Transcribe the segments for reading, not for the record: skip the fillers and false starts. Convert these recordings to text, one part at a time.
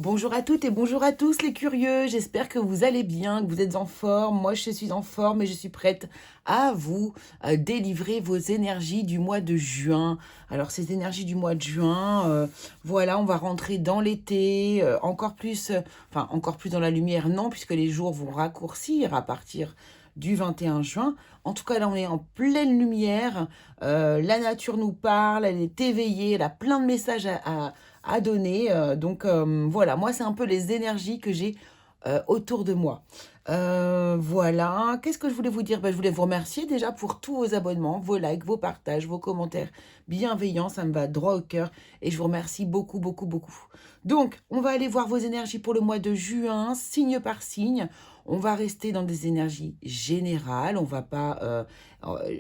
Bonjour à toutes et bonjour à tous les curieux, j'espère que vous allez bien, que vous êtes en forme. Moi je suis en forme et je suis prête à vous délivrer vos énergies du mois de juin. Alors ces énergies du mois de juin, voilà, on va rentrer dans l'été, encore plus dans la lumière, non, puisque les jours vont raccourcir à partir du 21 juin. En tout cas, là, on est en pleine lumière. La nature nous parle, elle est éveillée, elle a plein de messages à donner. Voilà, moi, c'est un peu les énergies que j'ai autour de moi. Voilà, qu'est-ce que je voulais vous dire? Je voulais vous remercier déjà pour tous vos abonnements, vos likes, vos partages, vos commentaires bienveillants, ça me va droit au cœur et je vous remercie beaucoup, beaucoup, beaucoup. Donc, on va aller voir vos énergies pour le mois de juin, signe par signe. On va rester dans des énergies générales, on va pas,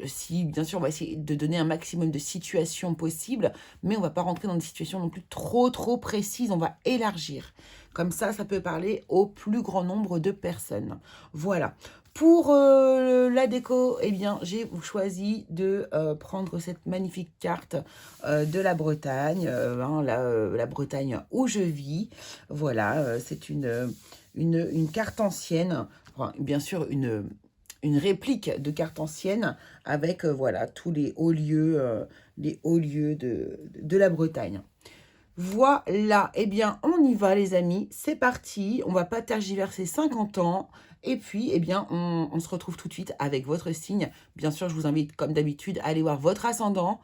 si bien sûr, on va essayer de donner un maximum de situations possibles, mais on va pas rentrer dans des situations non plus trop précises, on va élargir. Comme ça peut parler au plus grand nombre de personnes. Voilà. Pour la déco, eh bien, j'ai choisi de prendre cette magnifique carte de la Bretagne, la Bretagne où je vis. Voilà, c'est une carte ancienne, enfin, bien sûr une réplique de carte ancienne avec voilà tous les hauts lieux de la Bretagne. Voilà, eh bien, on y va les amis, c'est parti, on va pas tergiverser 50 ans, et puis, eh bien, on se retrouve tout de suite avec votre signe. Bien sûr, je vous invite, comme d'habitude, à aller voir votre ascendant,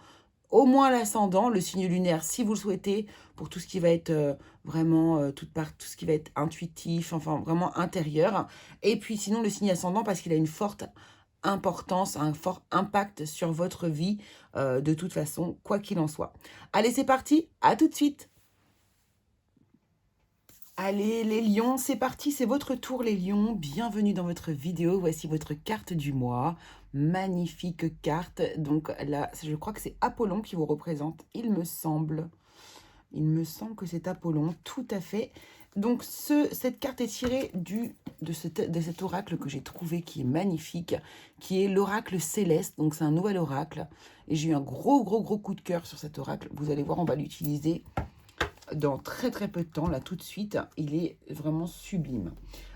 au moins l'ascendant, le signe lunaire, si vous le souhaitez, pour tout ce qui va être vraiment, tout ce qui va être intuitif, enfin, vraiment intérieur. Et puis, sinon, le signe ascendant, parce qu'il a une forte importance, un fort impact sur votre vie, de toute façon, quoi qu'il en soit. Allez, c'est parti, à tout de suite. Allez, les lions, c'est parti, c'est votre tour, les lions. Bienvenue dans votre vidéo. Voici votre carte du mois. Magnifique carte. Donc là, je crois que c'est Apollon qui vous représente, il me semble. Il me semble que c'est Apollon, tout à fait. Donc cette carte est tirée de cet oracle que j'ai trouvé qui est magnifique, qui est l'oracle céleste. Donc c'est un nouvel oracle. Et j'ai eu un gros coup de cœur sur cet oracle. Vous allez voir, on va l'utiliser dans très peu de temps, là tout de suite. Il est vraiment sublime.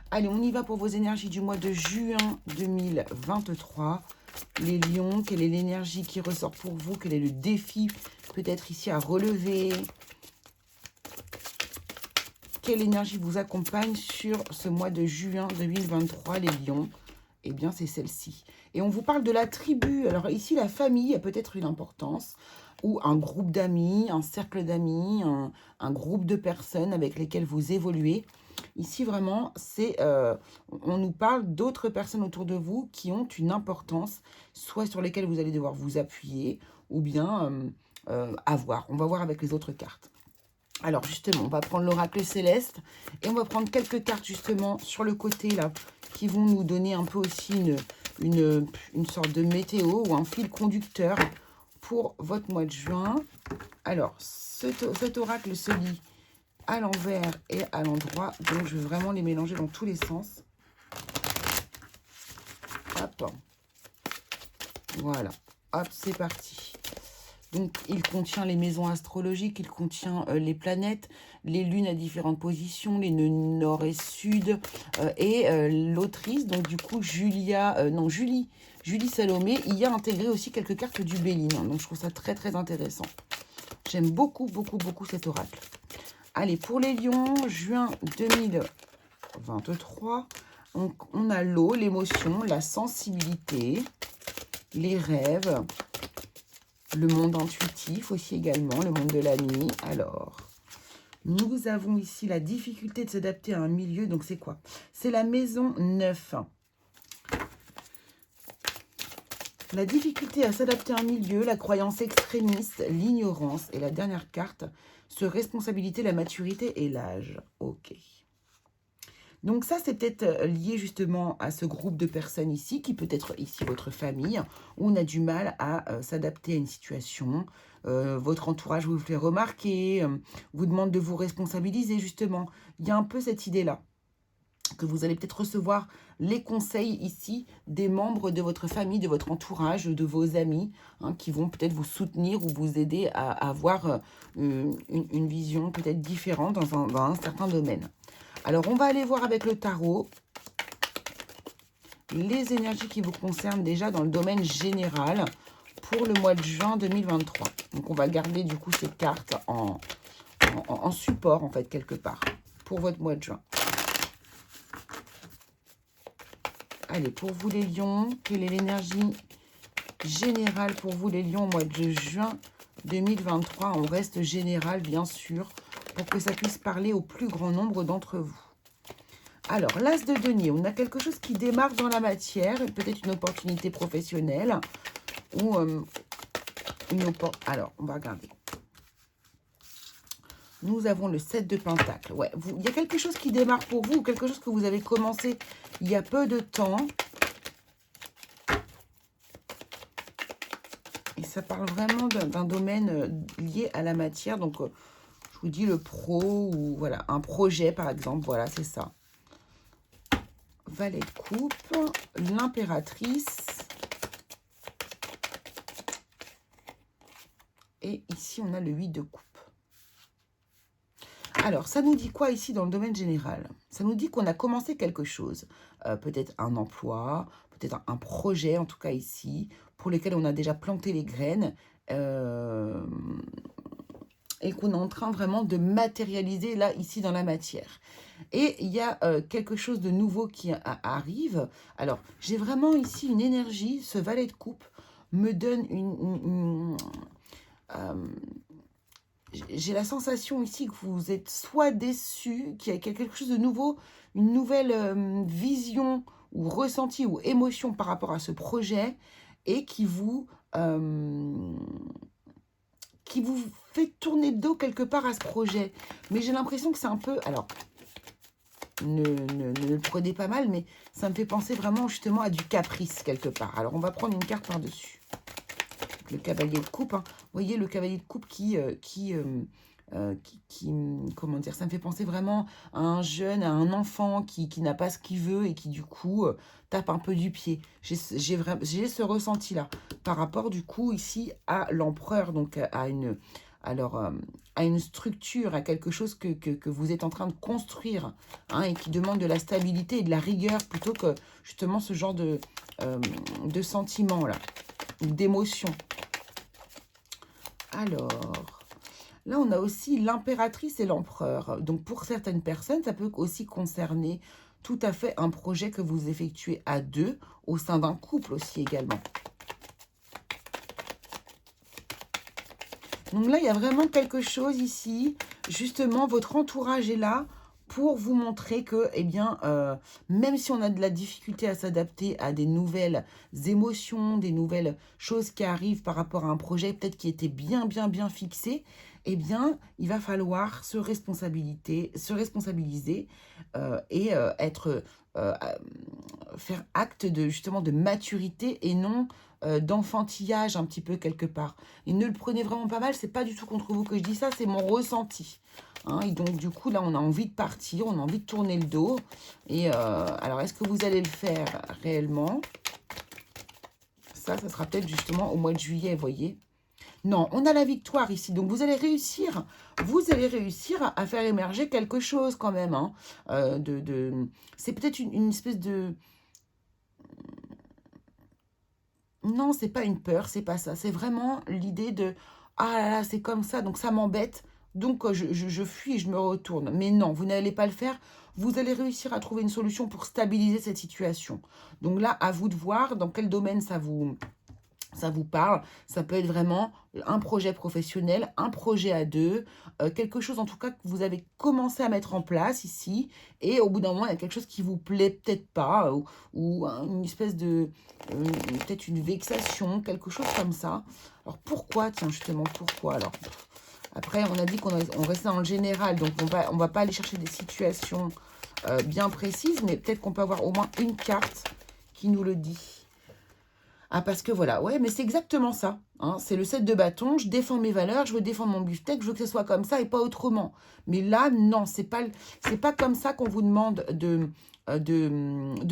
Allez, on y va pour vos énergies du mois de juin 2023. Les lions, quelle est l'énergie qui ressort pour vous? Quel est le défi peut-être ici à relever? Quelle énergie vous accompagne sur ce mois de juin 2023, les lions? Eh bien, c'est celle-ci. Et on vous parle de la tribu. Alors ici, la famille a peut-être une importance, ou un groupe d'amis, un cercle d'amis, un groupe de personnes avec lesquelles vous évoluez. Ici, vraiment, on nous parle d'autres personnes autour de vous qui ont une importance, soit sur lesquelles vous allez devoir vous appuyer, ou bien avoir. On va voir avec les autres cartes. Alors justement, on va prendre l'oracle céleste et on va prendre quelques cartes justement sur le côté là qui vont nous donner un peu aussi une sorte de météo ou un fil conducteur pour votre mois de juin. Alors, cet oracle se lit à l'envers et à l'endroit, donc je vais vraiment les mélanger dans tous les sens. Hop, voilà, hop, c'est parti. Donc, il contient les maisons astrologiques, il contient les planètes, les lunes à différentes positions, les nœuds nord et sud, et l'autrice, donc du coup, Julie Salomé, il y a intégré aussi quelques cartes du Béline. Donc, je trouve ça très intéressant. J'aime beaucoup cet oracle. Allez, pour les lions, juin 2023, on a l'eau, l'émotion, la sensibilité, les rêves, le monde intuitif aussi également, le monde de la nuit. Alors, nous avons ici la difficulté de s'adapter à un milieu. Donc, c'est quoi? C'est la maison 9. La difficulté à s'adapter à un milieu, la croyance extrémiste, l'ignorance. Et la dernière carte, se responsabilité, la maturité et l'âge. Ok. Donc ça, c'est peut-être lié justement à ce groupe de personnes ici, qui peut être ici votre famille, où on a du mal à s'adapter à une situation. Votre entourage vous fait remarquer, vous demande de vous responsabiliser justement. Il y a un peu cette idée-là. que vous allez peut-être recevoir les conseils ici des membres de votre famille, de votre entourage, de vos amis, hein, qui vont peut-être vous soutenir ou vous aider à avoir une vision peut-être différente dans un certain domaine. Alors, on va aller voir avec le tarot les énergies qui vous concernent déjà dans le domaine général pour le mois de juin 2023. Donc, on va garder du coup ces cartes en support, en fait, quelque part, pour votre mois de juin. Allez, pour vous les lions, quelle est l'énergie générale pour vous les lions au mois de juin 2023? On reste général, bien sûr, pour que ça puisse parler au plus grand nombre d'entre vous. Alors, l'as de denier, on a quelque chose qui démarre dans la matière, peut-être une opportunité professionnelle ou Alors, on va regarder. Nous avons le 7 de Pentacle. Ouais, il y a quelque chose qui démarre pour vous, quelque chose que vous avez commencé il y a peu de temps. Et ça parle vraiment d'un domaine lié à la matière. Donc, je vous dis le pro ou voilà, un projet par exemple. Voilà, c'est ça. Valet de coupe, l'impératrice. Et ici, on a le 8 de coupe. Alors, ça nous dit quoi ici dans le domaine général? Ça nous dit qu'on a commencé quelque chose. Peut-être un emploi, peut-être un projet, en tout cas ici, pour lequel on a déjà planté les graines. Et qu'on est en train vraiment de matérialiser là, ici, dans la matière. Et il y a quelque chose de nouveau qui arrive. Alors, j'ai vraiment ici une énergie. Ce valet de coupe me donne j'ai la sensation ici que vous êtes soit déçu, qu'il y a quelque chose de nouveau, une nouvelle vision ou ressenti ou émotion par rapport à ce projet et qui vous fait tourner le dos quelque part à ce projet. Mais j'ai l'impression que c'est un peu... Alors, ne le prenez pas mal, mais ça me fait penser vraiment justement à du caprice quelque part. Alors, on va prendre une carte par-dessus. Le cavalier de coupe, hein. Vous voyez le cavalier de coupe comment dire, ça me fait penser vraiment à un jeune, à un enfant qui n'a pas ce qu'il veut et qui du coup tape un peu du pied. J'ai ce ressenti-là par rapport du coup ici à l'empereur, donc à une structure, à quelque chose que vous êtes en train de construire, hein, et qui demande de la stabilité et de la rigueur plutôt que justement ce genre de sentiment-là, d'émotion. Alors, là, on a aussi l'impératrice et l'empereur. Donc, pour certaines personnes, ça peut aussi concerner tout à fait un projet que vous effectuez à deux, au sein d'un couple aussi également. Donc là, il y a vraiment quelque chose ici. Justement, votre entourage est là pour vous montrer que, eh bien, même si on a de la difficulté à s'adapter à des nouvelles émotions, des nouvelles choses qui arrivent par rapport à un projet peut-être qui était bien fixé, eh bien, il va falloir se responsabiliser et faire acte justement de maturité et non d'enfantillage un petit peu quelque part. Et ne le prenez vraiment pas mal, c'est pas du tout contre vous que je dis ça, c'est mon ressenti. Hein, et donc, du coup, là, on a envie de partir, on a envie de tourner le dos. Et alors, est-ce que vous allez le faire réellement? Ça sera peut-être justement au mois de juillet, vous voyez. Non, on a la victoire ici. Donc, vous allez réussir à faire émerger quelque chose quand même. Hein, c'est peut-être une espèce de... Non, c'est pas une peur, c'est pas ça. C'est vraiment l'idée de « Ah là là, c'est comme ça, donc ça m'embête. Donc, je fuis et je me retourne. » Mais non, vous n'allez pas le faire. Vous allez réussir à trouver une solution pour stabiliser cette situation. Donc là, à vous de voir dans quel domaine ça vous parle. Ça peut être vraiment un projet professionnel, un projet à deux, quelque chose en tout cas que vous avez commencé à mettre en place ici, et au bout d'un moment, il y a quelque chose qui vous plaît peut-être pas, ou une espèce de, peut-être une vexation, quelque chose comme ça. Alors pourquoi, tiens justement, pourquoi alors? Après, on a dit qu'on restait dans le général, donc on va pas aller chercher des situations bien précises, mais peut-être qu'on peut avoir au moins une carte qui nous le dit. Ah, parce que voilà, ouais, mais c'est exactement ça. Hein. C'est le 7 de bâton, je défends mes valeurs, je veux défendre mon beefsteak, je veux que ce soit comme ça et pas autrement. Mais là, non, c'est pas comme ça qu'on vous demande de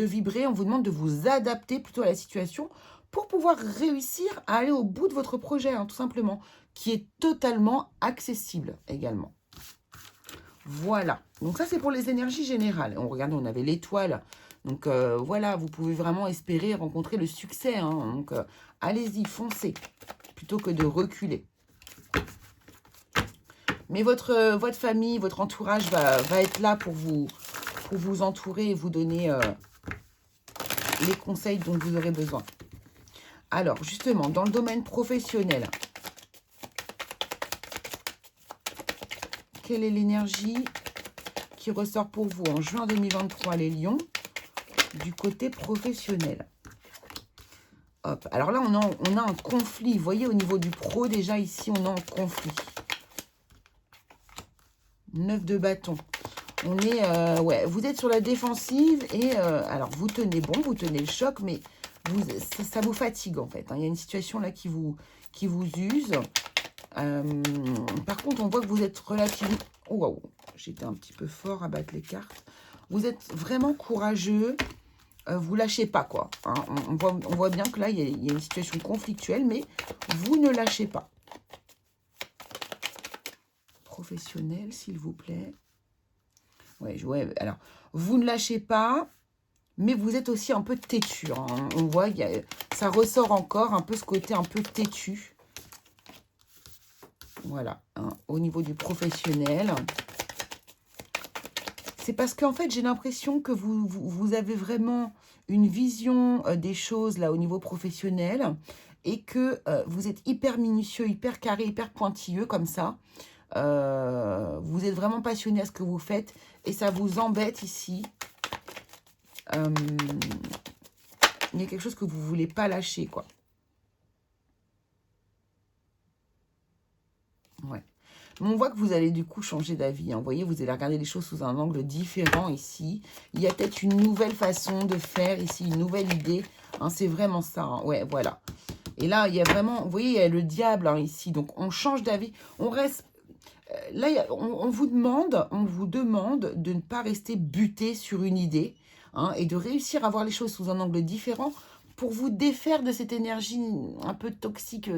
vibrer, on vous demande de vous adapter plutôt à la situation pour pouvoir réussir à aller au bout de votre projet, hein, tout simplement, qui est totalement accessible également. Voilà, donc ça c'est pour les énergies générales. On regarde, on avait l'étoile. Donc voilà, vous pouvez vraiment espérer rencontrer le succès. Hein. Donc allez-y, foncez, plutôt que de reculer. Mais votre famille, votre entourage va être là pour vous entourer et vous donner les conseils dont vous aurez besoin. Alors justement, dans le domaine professionnel, quelle est l'énergie qui ressort pour vous en juin 2023, les lions, du côté professionnel? Hop. Alors là, on a un conflit. Vous voyez, au niveau du pro, déjà ici, on a un conflit. 9 de bâton. On est, ouais, vous êtes sur la défensive et alors vous tenez bon, vous tenez le choc, mais ça vous fatigue en fait. Hein. Il y a une situation là qui vous use. Par contre, on voit que vous êtes relativement... Oh, wow, j'étais un petit peu fort à battre les cartes. Vous êtes vraiment courageux. Vous lâchez pas, quoi. Hein. On voit bien que là, il y a une situation conflictuelle, mais vous ne lâchez pas. Professionnel, s'il vous plaît. Ouais, alors, vous ne lâchez pas, mais vous êtes aussi un peu têtu. Hein. On voit, ça ressort encore un peu ce côté un peu têtu. Voilà, hein, au niveau du professionnel. C'est parce qu'en fait, j'ai l'impression que vous avez vraiment une vision des choses là au niveau professionnel et que vous êtes hyper minutieux, hyper carré, hyper pointilleux comme ça. Vous êtes vraiment passionné à ce que vous faites et ça vous embête ici. Il y a quelque chose que vous ne voulez pas lâcher, quoi. Ouais. Mais on voit que vous allez du coup changer d'avis. Hein. Vous voyez, vous allez regarder les choses sous un angle différent ici. Il y a peut-être une nouvelle façon de faire ici, une nouvelle idée. Hein, c'est vraiment ça. Hein. Ouais, voilà. Et là, il y a vraiment, vous voyez, il y a le diable hein, ici. Donc, on change d'avis. On reste... Là, on vous demande de ne pas rester buté sur une idée hein, et de réussir à voir les choses sous un angle différent pour vous défaire de cette énergie un peu toxique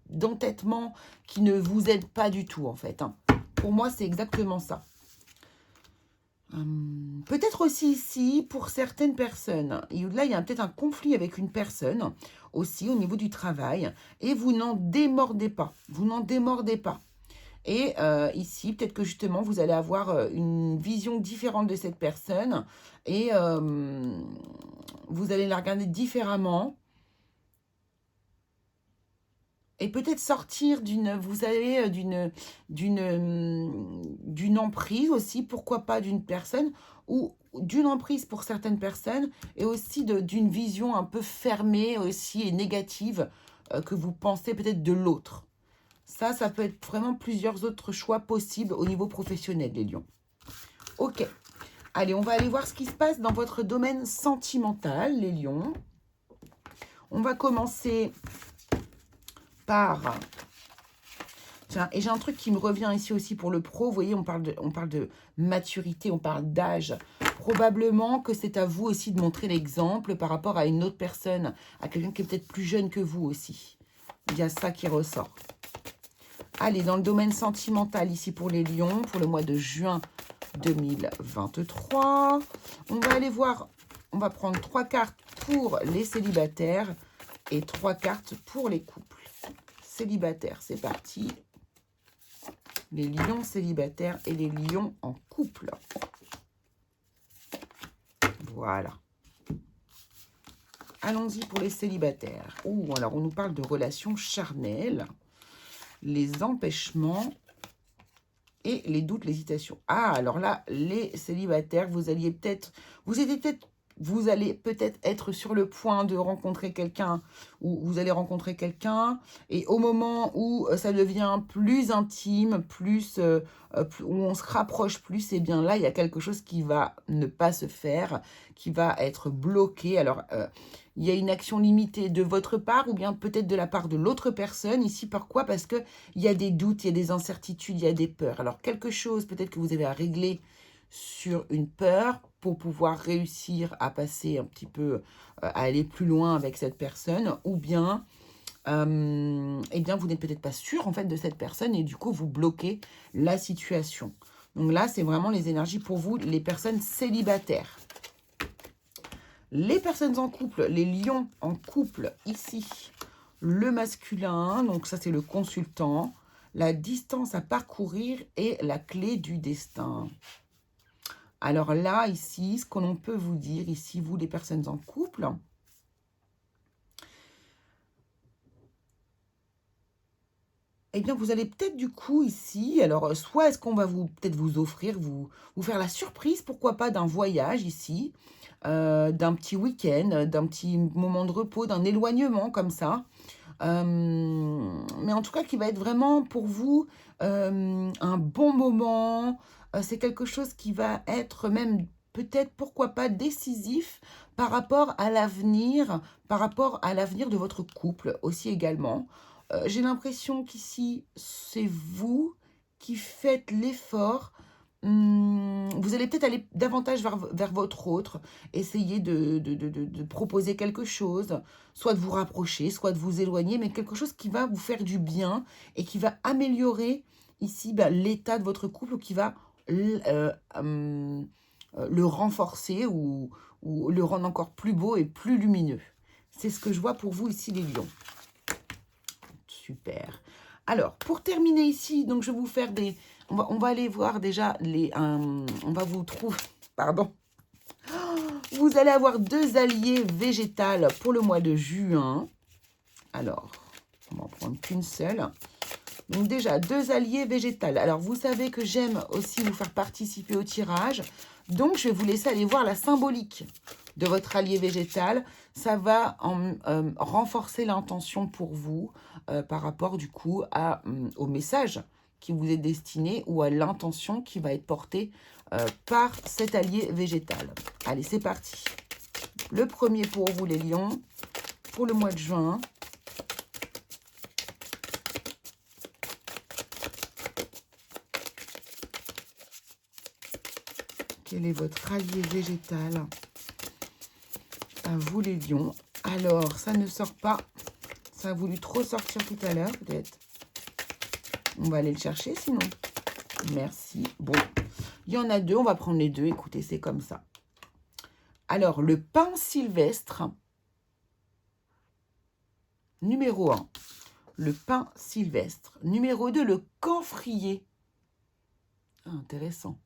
d'entêtement qui ne vous aide pas du tout, en fait. Hein. Pour moi, c'est exactement ça. Peut-être aussi ici, pour certaines personnes, là, il y a peut-être un conflit avec une personne, aussi au niveau du travail, et vous n'en démordez pas. Vous n'en démordez pas. Et ici, peut-être que justement, vous allez avoir une vision différente de cette personne et vous allez la regarder différemment. Et peut-être sortir d'une emprise aussi, pourquoi pas d'une personne, ou d'une emprise pour certaines personnes, et aussi d'une vision un peu fermée aussi et négative que vous pensez peut-être de l'autre. Ça peut être vraiment plusieurs autres choix possibles au niveau professionnel, les lions. Ok. Allez, on va aller voir ce qui se passe dans votre domaine sentimental, les lions. On va commencer par... Tiens, et j'ai un truc qui me revient ici aussi pour le pro. Vous voyez, on parle de maturité, on parle d'âge. Probablement que c'est à vous aussi de montrer l'exemple par rapport à une autre personne, à quelqu'un qui est peut-être plus jeune que vous aussi. Il y a ça qui ressort. Allez, dans le domaine sentimental, ici pour les lions, pour le mois de juin 2023. On va aller voir, on va prendre 3 cartes pour les célibataires et 3 cartes pour les couples. Célibataires, c'est parti. Les lions célibataires et les lions en couple. Voilà. Allons-y pour les célibataires. Ouh, alors on nous parle de relations charnelles. Les empêchements et les doutes, l'hésitation. Ah, alors là, les célibataires, vous allez peut-être être sur le point de rencontrer quelqu'un ou vous allez rencontrer quelqu'un et au moment où ça devient plus intime, où on se rapproche plus, et bien là, il y a quelque chose qui va ne pas se faire, qui va être bloqué. Alors, il y a une action limitée de votre part ou bien peut-être de la part de l'autre personne. Ici, pourquoi? Parce qu'il y a des doutes, il y a des incertitudes, il y a des peurs. Alors, quelque chose peut-être que vous avez à régler sur une peur pour pouvoir réussir à passer un petit peu, à aller plus loin avec cette personne, ou bien, eh bien vous n'êtes peut-être pas sûr en fait de cette personne et du coup vous bloquez la situation. Donc là, c'est vraiment les énergies pour vous, les personnes célibataires. Les personnes en couple, les lions en couple, ici, le masculin, donc ça c'est le consultant, la distance à parcourir et la clé du destin. Alors là, ici, ce que l'on peut vous dire, ici, vous les personnes en couple, eh bien, vous allez peut-être du coup ici, alors soit est-ce qu'on va peut-être vous offrir, vous faire la surprise, pourquoi pas, d'un voyage ici, d'un petit week-end, d'un petit moment de repos, d'un éloignement comme ça. Mais en tout cas, qui va être vraiment pour vous un bon moment. C'est quelque chose qui va être même peut-être, pourquoi pas, décisif par rapport à l'avenir, de votre couple aussi également. J'ai l'impression qu'ici, c'est vous qui faites l'effort. Vous allez peut-être aller davantage vers votre autre, essayer de proposer quelque chose, soit de vous rapprocher, soit de vous éloigner, mais quelque chose qui va vous faire du bien et qui va améliorer ici l'état de votre couple, ou qui va le renforcer ou le rendre encore plus beau et plus lumineux. C'est ce que je vois pour vous ici, les lions. Super. Alors, pour terminer ici, donc je vais vous faire des... On va aller voir déjà les... on va vous trouver... Pardon. Vous allez avoir 2 alliés végétales pour le mois de juin. Alors, on va en prendre qu'une seule. Donc déjà, 2 alliés végétales. Alors, vous savez que j'aime aussi vous faire participer au tirage. Donc, je vais vous laisser aller voir la symbolique de votre allié végétal. Ça va renforcer l'intention pour vous par rapport du coup au message qui vous est destiné ou à l'intention qui va être portée par cet allié végétal. Allez, c'est parti. Le premier pour vous, les lions, pour le mois de juin. Quel est votre allié végétal? À vous, les lions. Alors, ça ne sort pas. Ça a voulu trop sortir tout à l'heure, peut-être. On va aller le chercher, sinon. Merci. Bon, il y en a 2. On va prendre les 2. Écoutez, c'est comme ça. Alors, le pin sylvestre, numéro 1. Le pin sylvestre. Numéro 2, le camphrier. Ah, intéressant.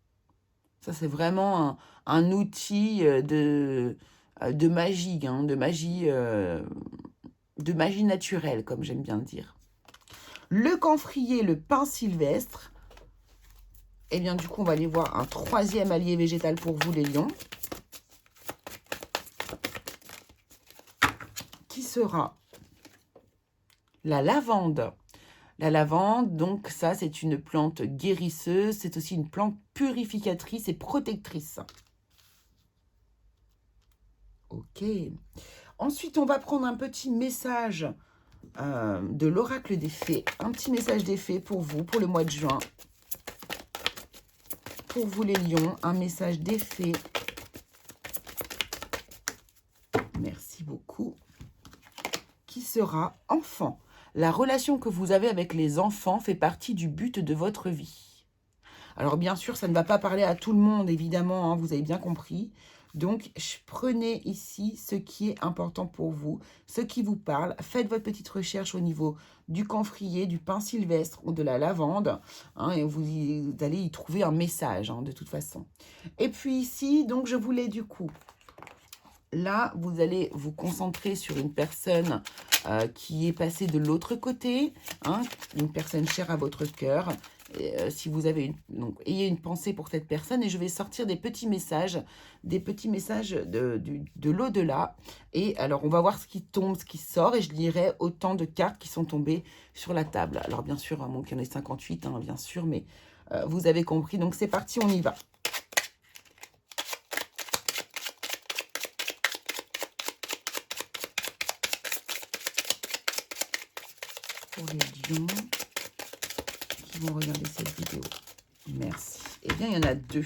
Ça, c'est vraiment un outil de magie, hein, de magie naturelle, comme j'aime bien le dire. Le camphrier, le pin sylvestre. Et bien, du coup, on va aller voir un 3e allié végétal pour vous, les lions. Qui sera la lavande. La lavande, donc ça, c'est une plante guérisseuse. C'est aussi une plante purificatrice et protectrice. Ok. Ensuite, on va prendre un petit message de l'oracle des fées. Un petit message des fées pour vous, pour le mois de juin. Pour vous, les lions, un message des fées. Merci beaucoup. Qui sera enfant. La relation que vous avez avec les enfants fait partie du but de votre vie. Alors bien sûr, ça ne va pas parler à tout le monde, évidemment, hein, vous avez bien compris. Donc, prenez ici ce qui est important pour vous, ce qui vous parle. Faites votre petite recherche au niveau du camphrier, du pin sylvestre ou de la lavande. Hein, et vous allez y trouver un message, hein, de toute façon. Et puis ici, donc je voulais du coup... Là, vous allez vous concentrer sur une personne qui est passée de l'autre côté, hein, une personne chère à votre cœur. Si vous avez donc, ayez une pensée pour cette personne, et je vais sortir des petits messages de l'au-delà. Et alors, on va voir ce qui tombe, ce qui sort, et je lirai autant de cartes qui sont tombées sur la table. Alors, bien sûr, bon, qu'il y en ait 58, hein, bien sûr, mais vous avez compris. Donc, c'est parti, on y va. pour les lions qui vont regarder cette vidéo. Merci. Eh bien, il y en a deux.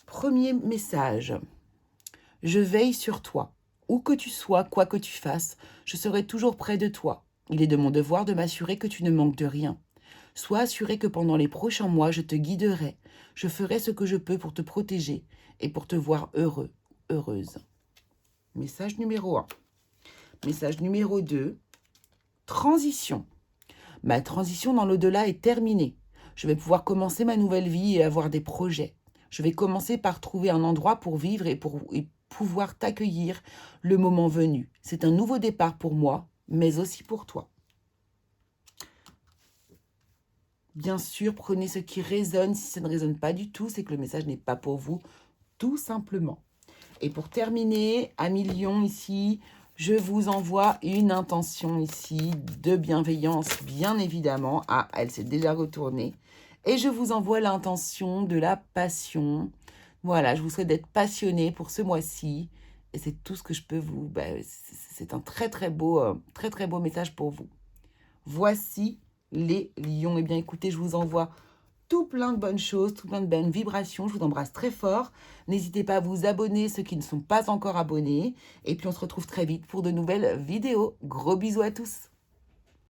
Premier message. Je veille sur toi. Où que tu sois, quoi que tu fasses, je serai toujours près de toi. Il est de mon devoir de m'assurer que tu ne manques de rien. Sois assuré que pendant les prochains mois, je te guiderai. Je ferai ce que je peux pour te protéger et pour te voir heureux, heureuse. Message numéro 1. Message numéro 2. Transition. Ma transition dans l'au-delà est terminée. Je vais pouvoir commencer ma nouvelle vie et avoir des projets. Je vais commencer par trouver un endroit pour vivre et pouvoir t'accueillir le moment venu. C'est un nouveau départ pour moi, mais aussi pour toi. Bien sûr, prenez ce qui résonne. Si ça ne résonne pas du tout, c'est que le message n'est pas pour vous, tout simplement. Et pour terminer, amis lions ici, je vous envoie une intention ici de bienveillance, bien évidemment. Ah, elle s'est déjà retournée. Et je vous envoie l'intention de la passion. Voilà, je vous souhaite d'être passionné pour ce mois-ci. Et c'est tout ce que je peux vous... c'est un très beau message pour vous. Voici les lions. Eh bien, écoutez, je vous envoie tout plein de bonnes choses, tout plein de bonnes vibrations. Je vous embrasse très fort. N'hésitez pas à vous abonner, ceux qui ne sont pas encore abonnés. Et puis, on se retrouve très vite pour de nouvelles vidéos. Gros bisous à tous.